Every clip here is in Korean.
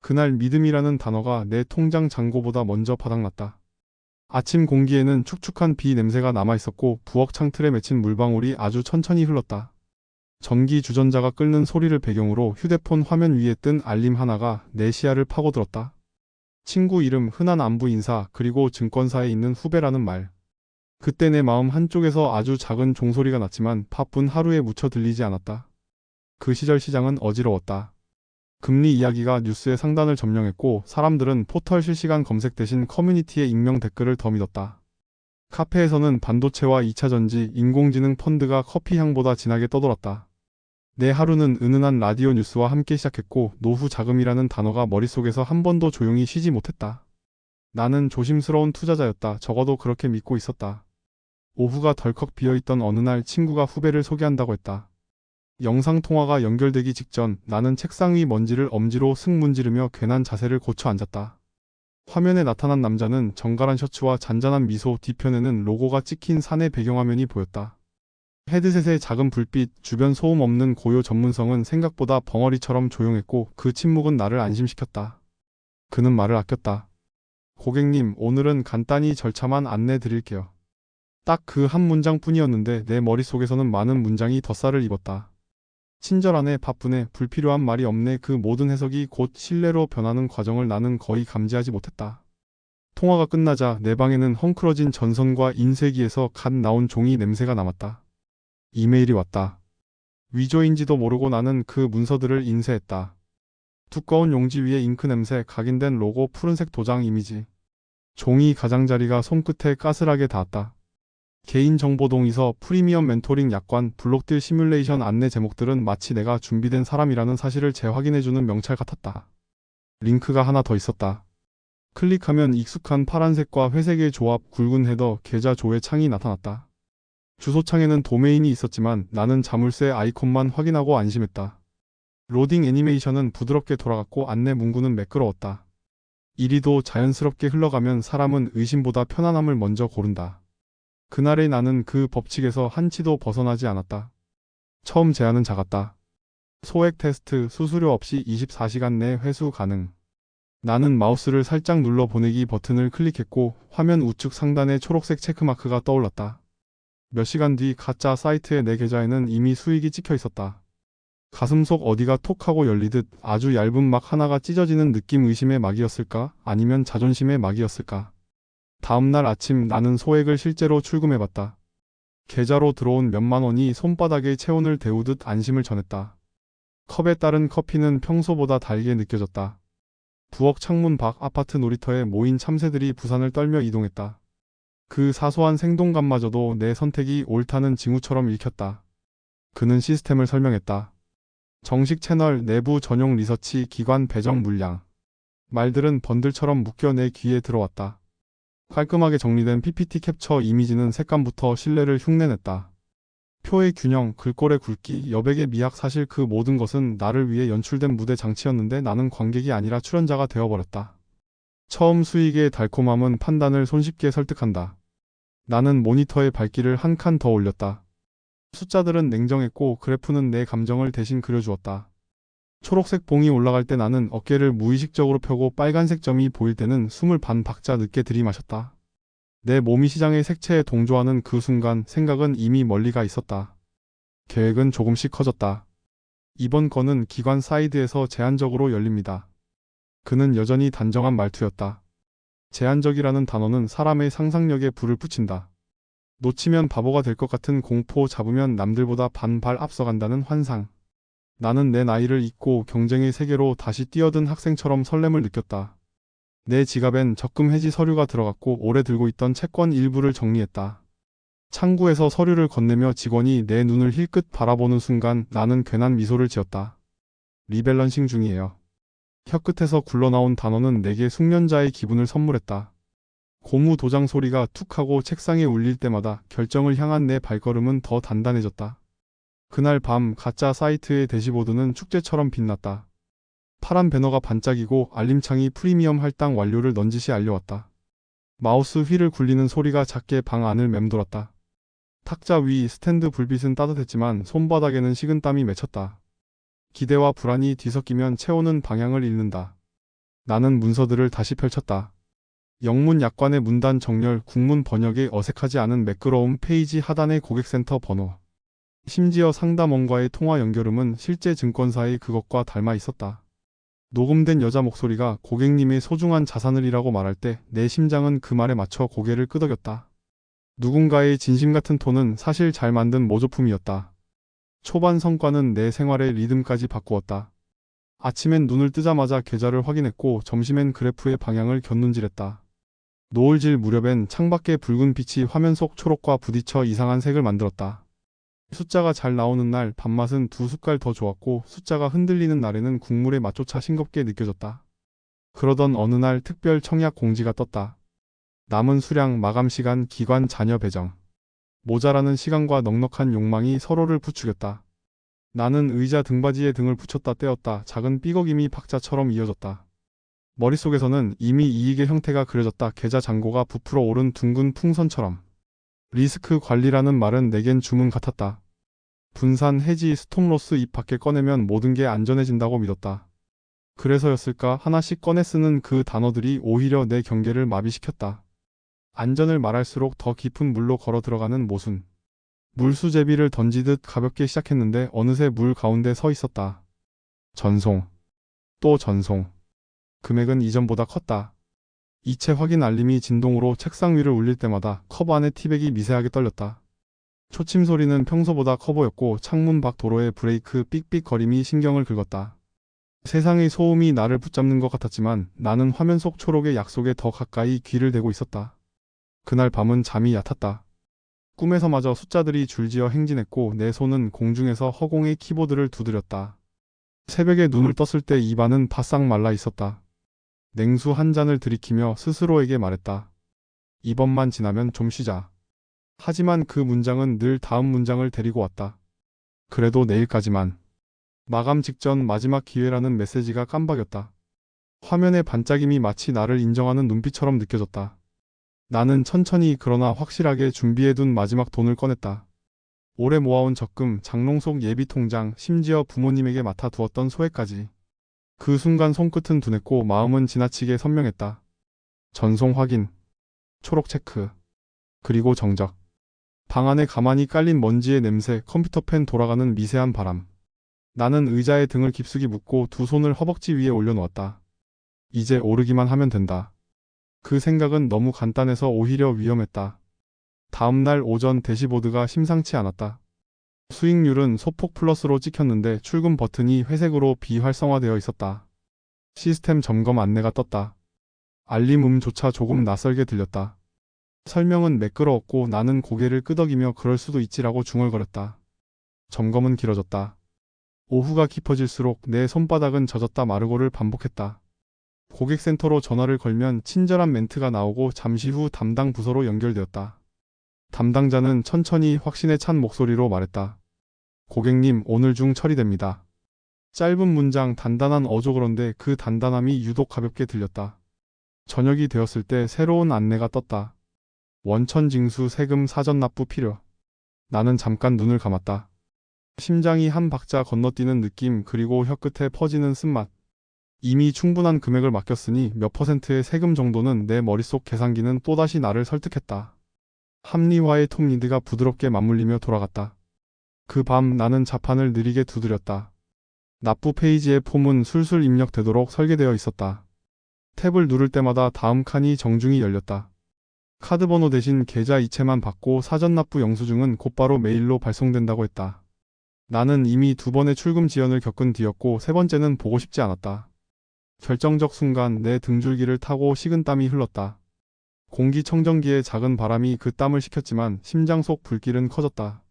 그날 믿음이라는 단어가 내 통장 잔고보다 먼저 바닥났다. 아침 공기에는 축축한 비 냄새가 남아있었고 부엌 창틀에 맺힌 물방울이 아주 천천히 흘렀다. 전기 주전자가 끓는 소리를 배경으로 휴대폰 화면 위에 뜬 알림 하나가 내 시야를 파고들었다. 친구 이름, 흔한 안부 인사, 그리고 증권사에 있는 후배라는 말. 그때 내 마음 한쪽에서 아주 작은 종소리가 났지만 바쁜 하루에 묻혀 들리지 않았다. 그 시절 시장은 어지러웠다. 금리 이야기가 뉴스의 상단을 점령했고 사람들은 포털 실시간 검색 대신 커뮤니티의 익명 댓글을 더 믿었다. 카페에서는 반도체와 2차전지, 인공지능 펀드가 커피 향보다 진하게 떠돌았다. 내 하루는 은은한 라디오 뉴스와 함께 시작했고 노후 자금이라는 단어가 머릿속에서 한 번도 조용히 쉬지 못했다. 나는 조심스러운 투자자였다. 적어도 그렇게 믿고 있었다. 오후가 덜컥 비어있던 어느 날 친구가 후배를 소개한다고 했다. 영상통화가 연결되기 직전 나는 책상 위 먼지를 엄지로 슥 문지르며 괜한 자세를 고쳐 앉았다. 화면에 나타난 남자는 정갈한 셔츠와 잔잔한 미소, 뒤편에는 로고가 찍힌 사내 배경화면이 보였다. 헤드셋의 작은 불빛, 주변 소음 없는 고요 전문성은 생각보다 벙어리처럼 조용했고 그 침묵은 나를 안심시켰다. 그는 말을 아꼈다. 고객님, 오늘은 간단히 절차만 안내 드릴게요. 딱 그 한 문장뿐이었는데 내 머릿속에서는 많은 문장이 덧살을 입었다. 친절하네, 바쁘네, 불필요한 말이 없네, 그 모든 해석이 곧 신뢰로 변하는 과정을 나는 거의 감지하지 못했다. 통화가 끝나자 내 방에는 헝클어진 전선과 인쇄기에서 갓 나온 종이 냄새가 남았다. 이메일이 왔다. 위조인지도 모르고 나는 그 문서들을 인쇄했다. 두꺼운 용지 위에 잉크 냄새, 각인된 로고, 푸른색 도장 이미지. 종이 가장자리가 손끝에 까슬하게 닿았다. 개인정보 동의서, 프리미엄 멘토링 약관, 블록딜 시뮬레이션 안내 제목들은 마치 내가 준비된 사람이라는 사실을 재확인해주는 명찰 같았다. 링크가 하나 더 있었다. 클릭하면 익숙한 파란색과 회색의 조합, 굵은 헤더, 계좌 조회 창이 나타났다. 주소창에는 도메인이 있었지만 나는 자물쇠 아이콘만 확인하고 안심했다. 로딩 애니메이션은 부드럽게 돌아갔고 안내 문구는 매끄러웠다. 이리도 자연스럽게 흘러가면 사람은 의심보다 편안함을 먼저 고른다. 그날의 나는 그 법칙에서 한치도 벗어나지 않았다. 처음 제안은 작았다. 소액 테스트, 수수료 없이 24시간 내 회수 가능. 나는 마우스를 살짝 눌러 보내기 버튼을 클릭했고 화면 우측 상단에 초록색 체크마크가 떠올랐다. 몇 시간 뒤 가짜 사이트의 내 계좌에는 이미 수익이 찍혀 있었다. 가슴속 어디가 톡 하고 열리듯 아주 얇은 막 하나가 찢어지는 느낌. 의심의 막이었을까? 아니면 자존심의 막이었을까? 다음날 아침 나는 소액을 실제로 출금해봤다. 계좌로 들어온 몇만 원이 손바닥에 체온을 데우듯 안심을 전했다. 컵에 따른 커피는 평소보다 달게 느껴졌다. 부엌 창문 밖 아파트 놀이터에 모인 참새들이 부산을 떨며 이동했다. 그 사소한 생동감마저도 내 선택이 옳다는 징후처럼 읽혔다. 그는 시스템을 설명했다. 정식 채널, 내부 전용 리서치, 기관 배정 물량. 말들은 번들처럼 묶여 내 귀에 들어왔다. 깔끔하게 정리된 PPT 캡처 이미지는 색감부터 신뢰를 흉내냈다. 표의 균형, 글꼴의 굵기, 여백의 미학, 사실 그 모든 것은 나를 위해 연출된 무대 장치였는데 나는 관객이 아니라 출연자가 되어버렸다. 처음 수익의 달콤함은 판단을 손쉽게 설득한다. 나는 모니터의 밝기를 한 칸 더 올렸다. 숫자들은 냉정했고 그래프는 내 감정을 대신 그려주었다. 초록색 봉이 올라갈 때 나는 어깨를 무의식적으로 펴고 빨간색 점이 보일 때는 숨을 반 박자 늦게 들이마셨다. 내 몸이 시장의 색채에 동조하는 그 순간 생각은 이미 멀리 가 있었다. 계획은 조금씩 커졌다. 이번 건은 기관 사이드에서 제한적으로 열립니다. 그는 여전히 단정한 말투였다. 제한적이라는 단어는 사람의 상상력에 불을 붙인다. 놓치면 바보가 될 것 같은 공포, 잡으면 남들보다 반발 앞서간다는 환상. 나는 내 나이를 잊고 경쟁의 세계로 다시 뛰어든 학생처럼 설렘을 느꼈다. 내 지갑엔 적금 해지 서류가 들어갔고 오래 들고 있던 채권 일부를 정리했다. 창구에서 서류를 건네며 직원이 내 눈을 힐끗 바라보는 순간 나는 괜한 미소를 지었다. 리밸런싱 중이에요. 혀끝에서 굴러나온 단어는 내게 숙련자의 기분을 선물했다. 고무 도장 소리가 툭 하고 책상에 울릴 때마다 결정을 향한 내 발걸음은 더 단단해졌다. 그날 밤 가짜 사이트의 대시보드는 축제처럼 빛났다. 파란 배너가 반짝이고 알림창이 프리미엄 할당 완료를 넌지시 알려왔다. 마우스 휠을 굴리는 소리가 작게 방 안을 맴돌았다. 탁자 위 스탠드 불빛은 따뜻했지만 손바닥에는 식은땀이 맺혔다. 기대와 불안이 뒤섞이면 채우는 방향을 잃는다. 나는 문서들을 다시 펼쳤다. 영문 약관의 문단 정렬, 국문 번역에 어색하지 않은 매끄러움, 페이지 하단의 고객센터 번호. 심지어 상담원과의 통화 연결음은 실제 증권사의 그것과 닮아 있었다. 녹음된 여자 목소리가 고객님의 소중한 자산을이라고 말할 때 내 심장은 그 말에 맞춰 고개를 끄덕였다. 누군가의 진심 같은 톤은 사실 잘 만든 모조품이었다. 초반 성과는 내 생활의 리듬까지 바꾸었다. 아침엔 눈을 뜨자마자 계좌를 확인했고 점심엔 그래프의 방향을 곁눈질했다. 노을질 무렵엔 창밖의 붉은 빛이 화면 속 초록과 부딪혀 이상한 색을 만들었다. 숫자가 잘 나오는 날 밥맛은 두 숟갈 더 좋았고 숫자가 흔들리는 날에는 국물의 맛조차 싱겁게 느껴졌다. 그러던 어느 날 특별 청약 공지가 떴다. 남은 수량, 마감 시간, 기관, 자녀 배정. 모자라는 시간과 넉넉한 욕망이 서로를 부추겼다. 나는 의자 등받이에 등을 붙였다 떼었다. 작은 삐걱임이 박자처럼 이어졌다. 머릿속에서는 이미 이익의 형태가 그려졌다. 계좌 잔고가 부풀어 오른 둥근 풍선처럼. 리스크 관리라는 말은 내겐 주문 같았다. 분산, 해지, 스톱로스 입 밖에 꺼내면 모든 게 안전해진다고 믿었다. 그래서였을까 하나씩 꺼내 쓰는 그 단어들이 오히려 내 경계를 마비시켰다. 안전을 말할수록 더 깊은 물로 걸어 들어가는 모순. 물수제비를 던지듯 가볍게 시작했는데 어느새 물 가운데 서 있었다. 전송. 또 전송. 금액은 이전보다 컸다. 이체 확인 알림이 진동으로 책상 위를 울릴 때마다 컵 안에 티백이 미세하게 떨렸다. 초침 소리는 평소보다 커 보였고 창문 밖 도로의 브레이크 삑삑거림이 신경을 긁었다. 세상의 소음이 나를 붙잡는 것 같았지만 나는 화면 속 초록의 약속에 더 가까이 귀를 대고 있었다. 그날 밤은 잠이 얕았다. 꿈에서마저 숫자들이 줄지어 행진했고 내 손은 공중에서 허공의 키보드를 두드렸다. 새벽에 눈을 떴을 때 입안은 바싹 말라 있었다. 냉수 한 잔을 들이키며 스스로에게 말했다. 이번만 지나면 좀 쉬자. 하지만 그 문장은 늘 다음 문장을 데리고 왔다. 그래도 내일까지만. 마감 직전 마지막 기회라는 메시지가 깜박였다. 화면의 반짝임이 마치 나를 인정하는 눈빛처럼 느껴졌다. 나는 천천히 그러나 확실하게 준비해둔 마지막 돈을 꺼냈다. 오래 모아온 적금, 장롱 속 예비통장, 심지어 부모님에게 맡아두었던 소액까지. 그 순간 손끝은 둔했고 마음은 지나치게 선명했다. 전송 확인, 초록 체크, 그리고 정적. 방 안에 가만히 깔린 먼지의 냄새, 컴퓨터 펜 돌아가는 미세한 바람. 나는 의자에 등을 깊숙이 묶고 두 손을 허벅지 위에 올려놓았다. 이제 오르기만 하면 된다. 그 생각은 너무 간단해서 오히려 위험했다. 다음날 오전 대시보드가 심상치 않았다. 수익률은 소폭 플러스로 찍혔는데 출금 버튼이 회색으로 비활성화되어 있었다. 시스템 점검 안내가 떴다. 알림음조차 조금 낯설게 들렸다. 설명은 매끄러웠고 나는 고개를 끄덕이며 그럴 수도 있지라고 중얼거렸다. 점검은 길어졌다. 오후가 깊어질수록 내 손바닥은 젖었다 마르고를 반복했다. 고객센터로 전화를 걸면 친절한 멘트가 나오고 잠시 후 담당 부서로 연결되었다. 담당자는 천천히 확신에 찬 목소리로 말했다. 고객님, 오늘 중 처리됩니다. 짧은 문장, 단단한 어조. 그런데 그 단단함이 유독 가볍게 들렸다. 저녁이 되었을 때 새로운 안내가 떴다. 원천징수 세금 사전 납부 필요. 나는 잠깐 눈을 감았다. 심장이 한 박자 건너뛰는 느낌, 그리고 혀끝에 퍼지는 쓴맛. 이미 충분한 금액을 맡겼으니 몇 퍼센트의 세금 정도는 내 머릿속 계산기는 또다시 나를 설득했다. 합리화의 톱니드가 부드럽게 맞물리며 돌아갔다. 그 밤 나는 자판을 느리게 두드렸다. 납부 페이지의 폼은 술술 입력되도록 설계되어 있었다. 탭을 누를 때마다 다음 칸이 정중히 열렸다. 카드 번호 대신 계좌 이체만 받고 사전 납부 영수증은 곧바로 메일로 발송된다고 했다. 나는 이미 두 번의 출금 지연을 겪은 뒤였고 세 번째는 보고 싶지 않았다. 결정적 순간 내 등줄기를 타고 식은땀이 흘렀다. 공기청정기의 작은 바람이 그 땀을 식혔지만 심장 속 불길은 커졌다.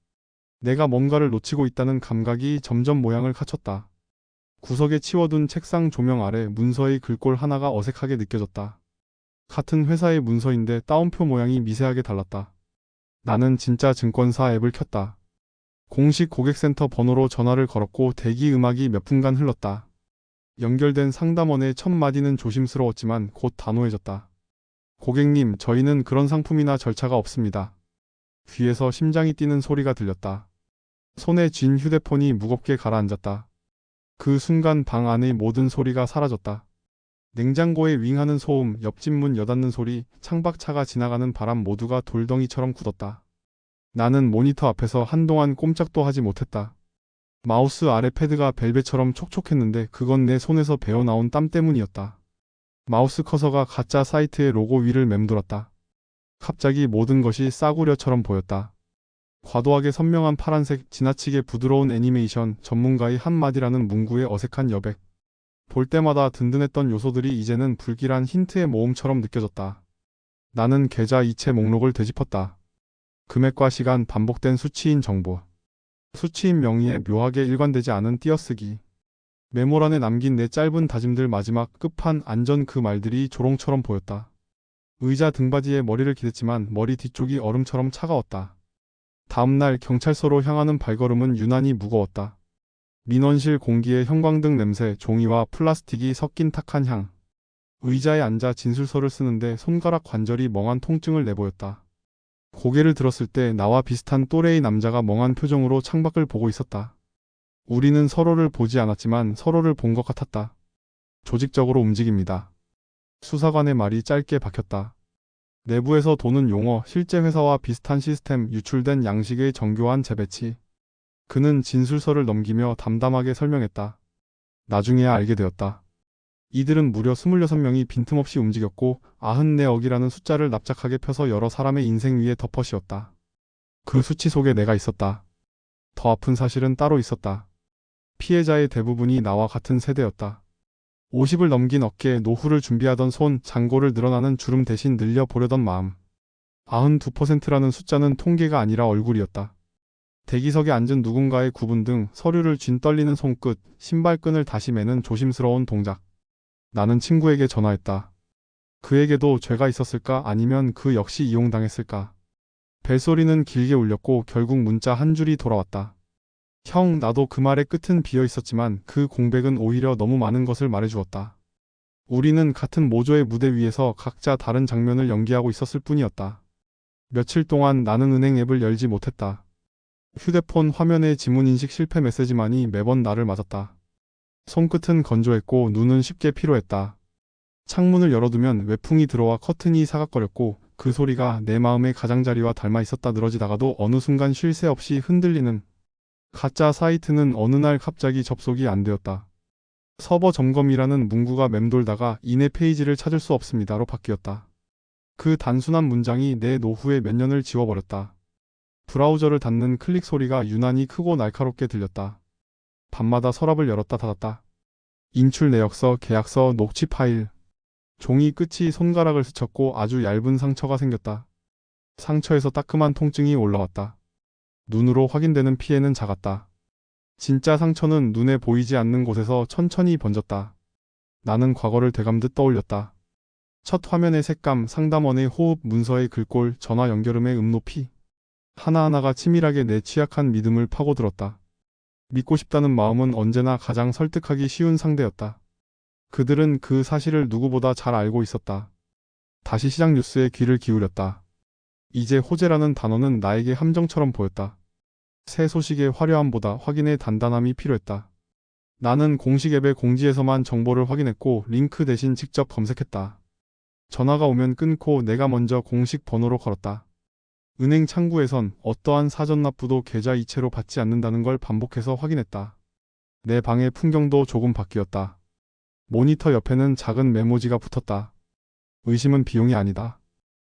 내가 뭔가를 놓치고 있다는 감각이 점점 모양을 갖췄다. 구석에 치워둔 책상 조명 아래 문서의 글꼴 하나가 어색하게 느껴졌다. 같은 회사의 문서인데 따옴표 모양이 미세하게 달랐다. 나는 진짜 증권사 앱을 켰다. 공식 고객센터 번호로 전화를 걸었고 대기 음악이 몇 분간 흘렀다. 연결된 상담원의 첫 마디는 조심스러웠지만 곧 단호해졌다. 고객님, 저희는 그런 상품이나 절차가 없습니다. 귀에서 심장이 뛰는 소리가 들렸다. 손에 쥔 휴대폰이 무겁게 가라앉았다. 그 순간 방 안의 모든 소리가 사라졌다. 냉장고에 윙하는 소음, 옆집 문 여닫는 소리, 창밖차가 지나가는 바람 모두가 돌덩이처럼 굳었다. 나는 모니터 앞에서 한동안 꼼짝도 하지 못했다. 마우스 아래 패드가 벨벳처럼 촉촉했는데 그건 내 손에서 배어나온 땀 때문이었다. 마우스 커서가 가짜 사이트의 로고 위를 맴돌았다. 갑자기 모든 것이 싸구려처럼 보였다. 과도하게 선명한 파란색, 지나치게 부드러운 애니메이션, 전문가의 한마디라는 문구의 어색한 여백. 볼 때마다 든든했던 요소들이 이제는 불길한 힌트의 모음처럼 느껴졌다. 나는 계좌 이체 목록을 되짚었다. 금액과 시간, 반복된 수치인 정보. 수치인 명의에 묘하게 일관되지 않은 띄어쓰기. 메모란에 남긴 내 짧은 다짐들 마지막 끝판 안전 그 말들이 조롱처럼 보였다. 의자 등받이에 머리를 기댔지만 머리 뒤쪽이 얼음처럼 차가웠다. 다음날 경찰서로 향하는 발걸음은 유난히 무거웠다. 민원실 공기에 형광등 냄새, 종이와 플라스틱이 섞인 탁한 향. 의자에 앉아 진술서를 쓰는데 손가락 관절이 멍한 통증을 내보였다. 고개를 들었을 때 나와 비슷한 또래의 남자가 멍한 표정으로 창밖을 보고 있었다. 우리는 서로를 보지 않았지만 서로를 본 것 같았다. 조직적으로 움직입니다. 수사관의 말이 짧게 박혔다. 내부에서 도는 용어, 실제 회사와 비슷한 시스템, 유출된 양식의 정교한 재배치. 그는 진술서를 넘기며 담담하게 설명했다. 나중에야 알게 되었다. 이들은 무려 26명이 빈틈없이 움직였고 94억이라는 숫자를 납작하게 펴서 여러 사람의 인생 위에 덮어씌웠다. 그 수치 속에 내가 있었다. 더 아픈 사실은 따로 있었다. 피해자의 대부분이 나와 같은 세대였다. 50을 넘긴 어깨에 노후를 준비하던 손, 잔고를 늘어나는 주름 대신 늘려보려던 마음. 92%라는 숫자는 통계가 아니라 얼굴이었다. 대기석에 앉은 누군가의 구분 등 서류를 쥔 떨리는 손끝, 신발끈을 다시 매는 조심스러운 동작. 나는 친구에게 전화했다. 그에게도 죄가 있었을까 아니면 그 역시 이용당했을까. 벨소리는 길게 울렸고 결국 문자 한 줄이 돌아왔다. 형, 나도 그 말의 끝은 비어 있었지만 그 공백은 오히려 너무 많은 것을 말해주었다. 우리는 같은 모조의 무대 위에서 각자 다른 장면을 연기하고 있었을 뿐이었다. 며칠 동안 나는 은행 앱을 열지 못했다. 휴대폰 화면에 지문인식 실패 메시지만이 매번 나를 맞았다. 손끝은 건조했고 눈은 쉽게 피로했다. 창문을 열어두면 외풍이 들어와 커튼이 사각거렸고 그 소리가 내 마음의 가장자리와 닮아 있었다. 늘어지다가도 어느 순간 쉴 새 없이 흔들리는 가짜 사이트는 어느 날 갑자기 접속이 안 되었다. 서버 점검이라는 문구가 맴돌다가 이내 페이지를 찾을 수 없습니다로 바뀌었다. 그 단순한 문장이 내 노후의 몇 년을 지워버렸다. 브라우저를 닫는 클릭 소리가 유난히 크고 날카롭게 들렸다. 밤마다 서랍을 열었다 닫았다. 인출 내역서, 계약서, 녹취 파일. 종이 끝이 손가락을 스쳤고 아주 얇은 상처가 생겼다. 상처에서 따끔한 통증이 올라왔다. 눈으로 확인되는 피해는 작았다. 진짜 상처는 눈에 보이지 않는 곳에서 천천히 번졌다. 나는 과거를 되감듯 떠올렸다. 첫 화면의 색감, 상담원의 호흡, 문서의 글꼴, 전화 연결음의 높이. 하나하나가 치밀하게 내 취약한 믿음을 파고들었다. 믿고 싶다는 마음은 언제나 가장 설득하기 쉬운 상대였다. 그들은 그 사실을 누구보다 잘 알고 있었다. 다시 시장 뉴스에 귀를 기울였다. 이제 호재라는 단어는 나에게 함정처럼 보였다. 새 소식의 화려함보다 확인의 단단함이 필요했다. 나는 공식 앱의 공지에서만 정보를 확인했고 링크 대신 직접 검색했다. 전화가 오면 끊고 내가 먼저 공식 번호로 걸었다. 은행 창구에선 어떠한 사전 납부도 계좌 이체로 받지 않는다는 걸 반복해서 확인했다. 내 방의 풍경도 조금 바뀌었다. 모니터 옆에는 작은 메모지가 붙었다. 의심은 비용이 아니다.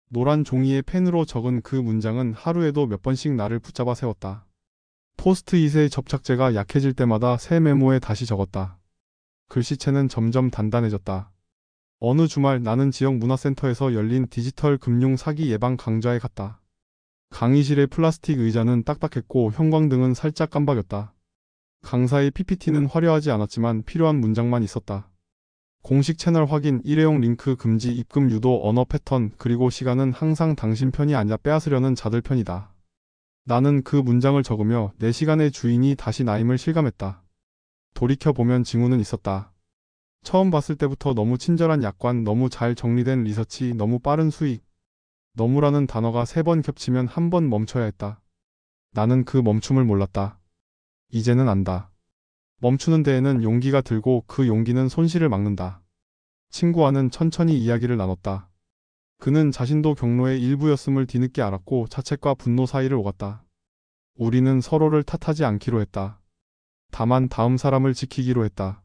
노란 종이에 펜으로 적은 그 문장은 하루에도 몇 번씩 나를 붙잡아 세웠다. 포스트잇의 접착제가 약해질 때마다 새 메모에 다시 적었다. 글씨체는 점점 단단해졌다. 어느 주말 나는 지역 문화센터에서 열린 디지털 금융 사기 예방 강좌에 갔다. 강의실의 플라스틱 의자는 딱딱했고 형광등은 살짝 깜박였다. 강사의 PPT는 화려하지 않았지만 필요한 문장만 있었다. 공식 채널 확인, 일회용 링크 금지, 입금 유도, 언어 패턴, 그리고 시간은 항상 당신 편이 아니라 빼앗으려는 자들 편이다. 나는 그 문장을 적으며 내 시간의 주인이 다시 나임을 실감했다. 돌이켜보면 징후는 있었다. 처음 봤을 때부터 너무 친절한 약관, 너무 잘 정리된 리서치, 너무 빠른 수익. 너무라는 단어가 3번 겹치면 한 번 멈춰야 했다. 나는 그 멈춤을 몰랐다. 이제는 안다. 멈추는 데에는 용기가 들고 그 용기는 손실을 막는다. 친구와는 천천히 이야기를 나눴다. 그는 자신도 경로의 일부였음을 뒤늦게 알았고 자책과 분노 사이를 오갔다. 우리는 서로를 탓하지 않기로 했다. 다만 다음 사람을 지키기로 했다.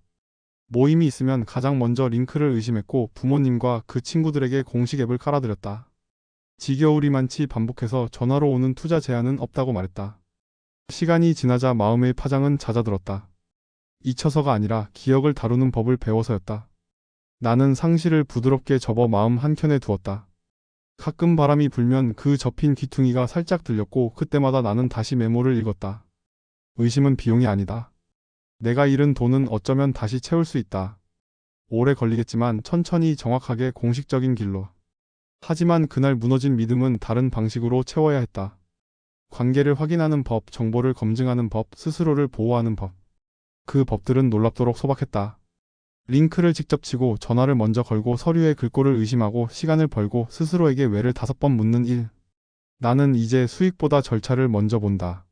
모임이 있으면 가장 먼저 링크를 의심했고 부모님과 그 친구들에게 공식 앱을 깔아드렸다. 지겨우리만치 반복해서 전화로 오는 투자 제한은 없다고 말했다. 시간이 지나자 마음의 파장은 잦아들었다. 잊혀서가 아니라 기억을 다루는 법을 배워서였다. 나는 상실을 부드럽게 접어 마음 한켠에 두었다. 가끔 바람이 불면 그 접힌 귀퉁이가 살짝 들렸고 그때마다 나는 다시 메모를 읽었다. 의심은 비용이 아니다. 내가 잃은 돈은 어쩌면 다시 채울 수 있다. 오래 걸리겠지만 천천히 정확하게 공식적인 길로. 하지만 그날 무너진 믿음은 다른 방식으로 채워야 했다. 관계를 확인하는 법, 정보를 검증하는 법, 스스로를 보호하는 법. 그 법들은 놀랍도록 소박했다. 링크를 직접 치고 전화를 먼저 걸고 서류에 글꼴을 의심하고 시간을 벌고 스스로에게 왜를 5번 묻는 일. 나는 이제 수익보다 절차를 먼저 본다.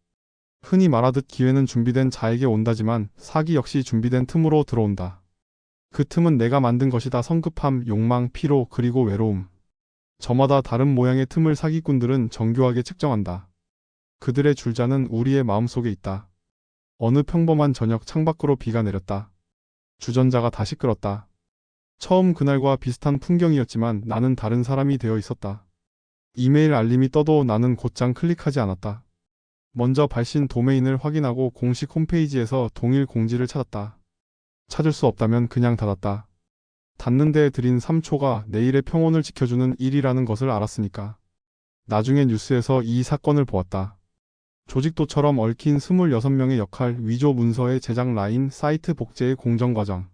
흔히 말하듯 기회는 준비된 자에게 온다지만 사기 역시 준비된 틈으로 들어온다. 그 틈은 내가 만든 것이다. 성급함, 욕망, 피로, 그리고 외로움. 저마다 다른 모양의 틈을 사기꾼들은 정교하게 측정한다. 그들의 줄자는 우리의 마음속에 있다. 어느 평범한 저녁 창밖으로 비가 내렸다. 주전자가 다시 끓었다. 처음 그날과 비슷한 풍경이었지만 나는 다른 사람이 되어 있었다. 이메일 알림이 떠도 나는 곧장 클릭하지 않았다. 먼저 발신 도메인을 확인하고 공식 홈페이지에서 동일 공지를 찾았다. 찾을 수 없다면 그냥 닫았다. 닫는 데에 들인 3초가 내일의 평온을 지켜주는 일이라는 것을 알았으니까. 나중에 뉴스에서 이 사건을 보았다. 조직도처럼 얽힌 26명의 역할, 위조 문서의 제작 라인, 사이트 복제의 공정 과정.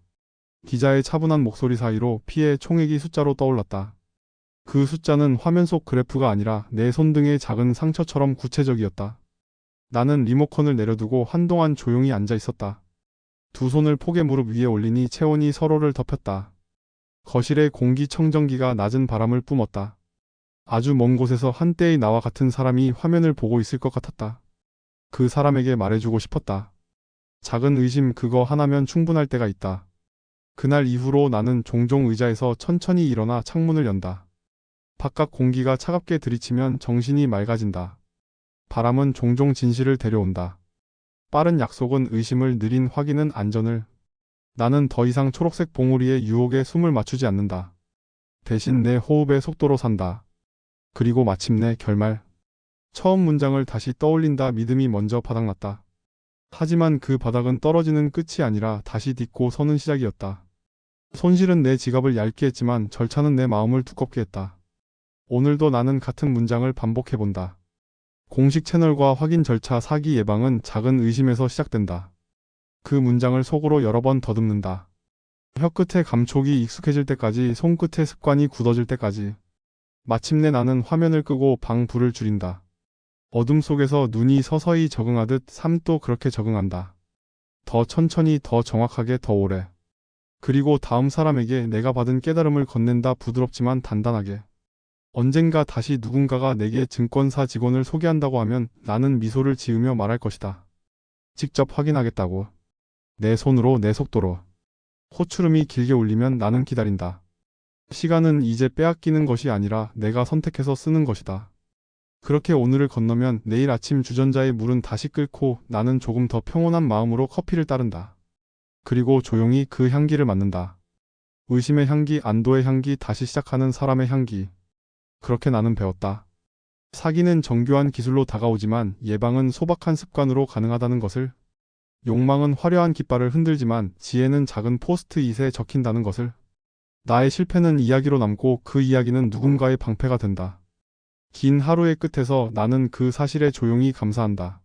기자의 차분한 목소리 사이로 피해 총액이 숫자로 떠올랐다. 그 숫자는 화면 속 그래프가 아니라 내 손등의 작은 상처처럼 구체적이었다. 나는 리모컨을 내려두고 한동안 조용히 앉아 있었다. 두 손을 폭의 무릎 위에 올리니 체온이 서로를 덮였다. 거실의 공기청정기가 낮은 바람을 뿜었다. 아주 먼 곳에서 한때의 나와 같은 사람이 화면을 보고 있을 것 같았다. 그 사람에게 말해주고 싶었다. 작은 의심 그거 하나면 충분할 때가 있다. 그날 이후로 나는 종종 의자에서 천천히 일어나 창문을 연다. 바깥 공기가 차갑게 들이치면 정신이 맑아진다. 바람은 종종 진실을 데려온다. 빠른 약속은 의심을, 느린 확인은 안전을. 나는 더 이상 초록색 봉우리의 유혹에 숨을 맞추지 않는다. 대신 내 호흡의 속도로 산다. 그리고 마침내 결말. 처음 문장을 다시 떠올린다. 믿음이 먼저 바닥났다. 하지만 그 바닥은 떨어지는 끝이 아니라 다시 딛고 서는 시작이었다. 손실은 내 지갑을 얇게 했지만 절차는 내 마음을 두껍게 했다. 오늘도 나는 같은 문장을 반복해본다. 공식 채널과 확인 절차, 사기 예방은 작은 의심에서 시작된다. 그 문장을 속으로 여러 번 더듬는다. 혀끝의 감촉이 익숙해질 때까지, 손끝의 습관이 굳어질 때까지. 마침내 나는 화면을 끄고 방 불을 줄인다. 어둠 속에서 눈이 서서히 적응하듯 삶도 그렇게 적응한다. 더 천천히, 더 정확하게, 더 오래. 그리고 다음 사람에게 내가 받은 깨달음을 건넨다. 부드럽지만 단단하게. 언젠가 다시 누군가가 내게 증권사 직원을 소개한다고 하면 나는 미소를 지으며 말할 것이다. 직접 확인하겠다고. 내 손으로, 내 속도로. 호출음이 길게 울리면 나는 기다린다. 시간은 이제 빼앗기는 것이 아니라 내가 선택해서 쓰는 것이다. 그렇게 오늘을 건너면 내일 아침 주전자의 물은 다시 끓고 나는 조금 더 평온한 마음으로 커피를 따른다. 그리고 조용히 그 향기를 맡는다. 의심의 향기, 안도의 향기, 다시 시작하는 사람의 향기. 그렇게 나는 배웠다. 사기는 정교한 기술로 다가오지만 예방은 소박한 습관으로 가능하다는 것을. 욕망은 화려한 깃발을 흔들지만 지혜는 작은 포스트잇에 적힌다는 것을. 나의 실패는 이야기로 남고 그 이야기는 누군가의 방패가 된다. 긴 하루의 끝에서 나는 그 사실에 조용히 감사한다.